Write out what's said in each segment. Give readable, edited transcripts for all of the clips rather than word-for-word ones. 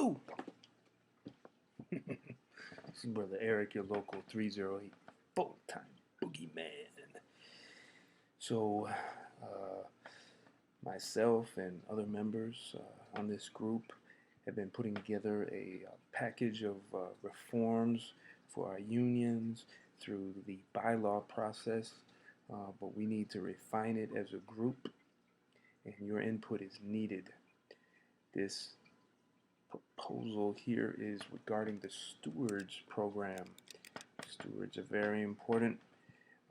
Boo! This is Brother Eric, your local 308 full-time boogeyman. So, myself and other members on this group have been putting together a package of reforms for our unions through the bylaw process, but we need to refine it as a group, and your input is needed. This proposal here is regarding the Stewards program. Stewards are very important.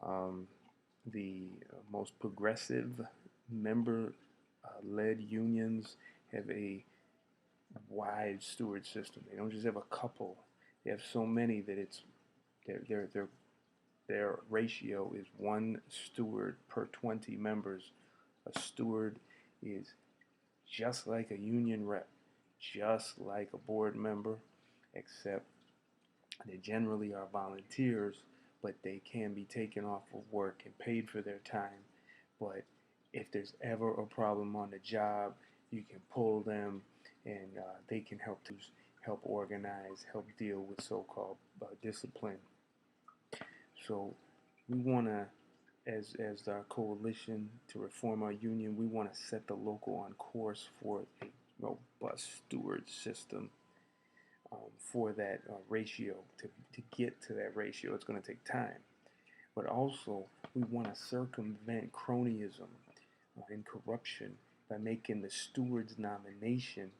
The most progressive member-led unions have a wide steward system. They don't just have a couple. They have so many that it's their ratio is 1 steward per 20 members. A steward is just like a union rep, just like a board member, except they generally are volunteers, but they can be taken off of work and paid for their time. But if there's ever a problem on the job, you can pull them, and they can help organize, help deal with so-called discipline. So we want to, as our coalition to reform our union, we want to set the local on course for a robust steward system. For that ratio, to get to that ratio, it's going to take time. But also, we want to circumvent cronyism and corruption by making the steward's nomination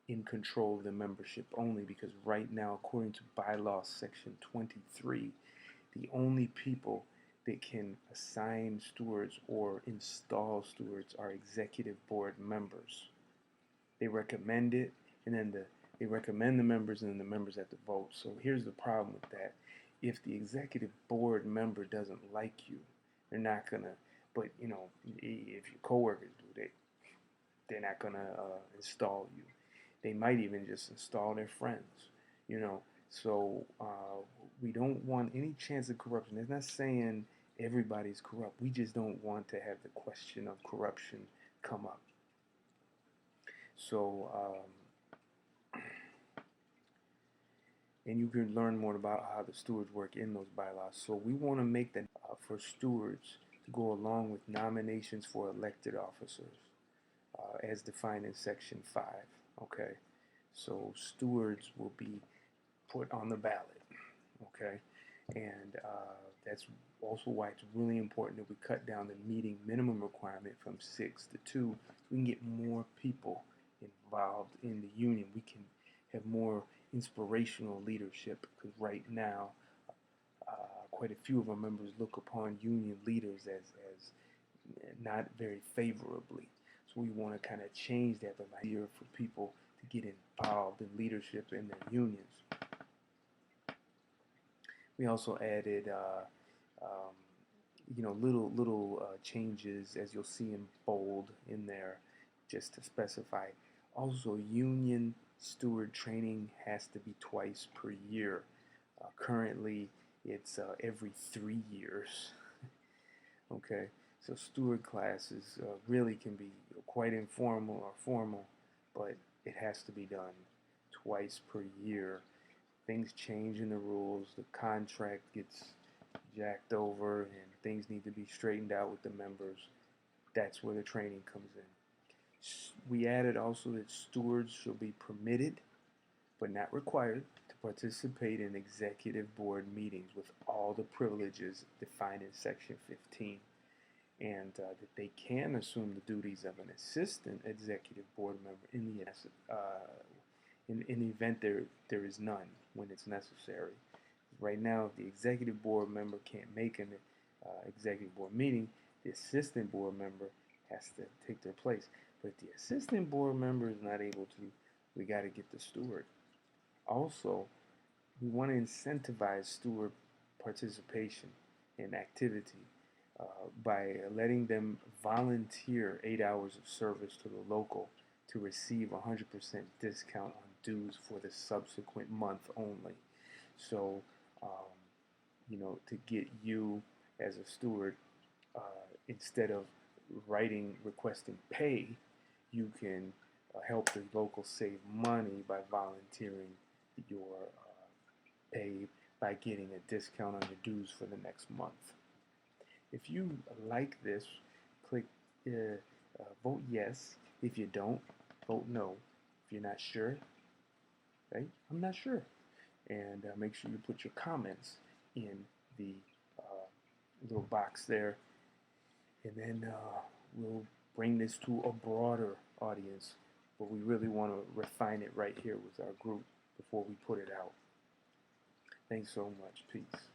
in control of the membership only, because right now, according to bylaw section 23, the only people that can assign stewards or install stewards are executive board members. They recommend it, and then they recommend the members, and then the members have to vote. So here's the problem with that. If the executive board member doesn't like you, they're not going to, but if your coworkers do, they're not going to install you. They might even just install their friends, So we don't want any chance of corruption. It's not saying everybody's corrupt. We just don't want to have the question of corruption come up. So, and you can learn more about how the stewards work in those bylaws. So we want to make that for stewards to go along with nominations for elected officers, as defined in Section 5. Okay, so stewards will be put on the ballot. Okay, and that's also why it's really important that we cut down the meeting minimum requirement from 6 to 2. So we can get more people involved in the union. We can have more inspirational leadership, because right now quite a few of our members look upon union leaders as not very favorably. So we want to kind of change that, but like here for people to get involved in leadership in their unions. We also added little changes, as you'll see in bold in there, just to specify. Also, union steward training has to be twice per year. Currently, it's every 3 years. Okay, so steward classes really can be quite informal or formal, but it has to be done twice per year. Things change in the rules, the contract gets jacked over, and things need to be straightened out with the members. That's where the training comes in. We added also that stewards shall be permitted, but not required, to participate in executive board meetings with all the privileges defined in Section 15, and that they can assume the duties of an assistant executive board member in the event there is none, when it's necessary. Right now, if the executive board member can't make an executive board meeting, the assistant board member has to take their place. But if the assistant board member is not able to, we got to get the steward. Also, we want to incentivize steward participation in activity by letting them volunteer 8 hours of service to the local to receive 100% discount on dues for the subsequent month only. So, to get you as a steward, instead of requesting pay, you can help the locals save money by volunteering your pay by getting a discount on your dues for the next month. If you like this, click vote yes. If you don't, vote no. If you're not sure, right? I'm not sure. And make sure you put your comments in the little box there. And then we'll bring this to a broader audience. But we really want to refine it right here with our group before we put it out. Thanks so much. Peace.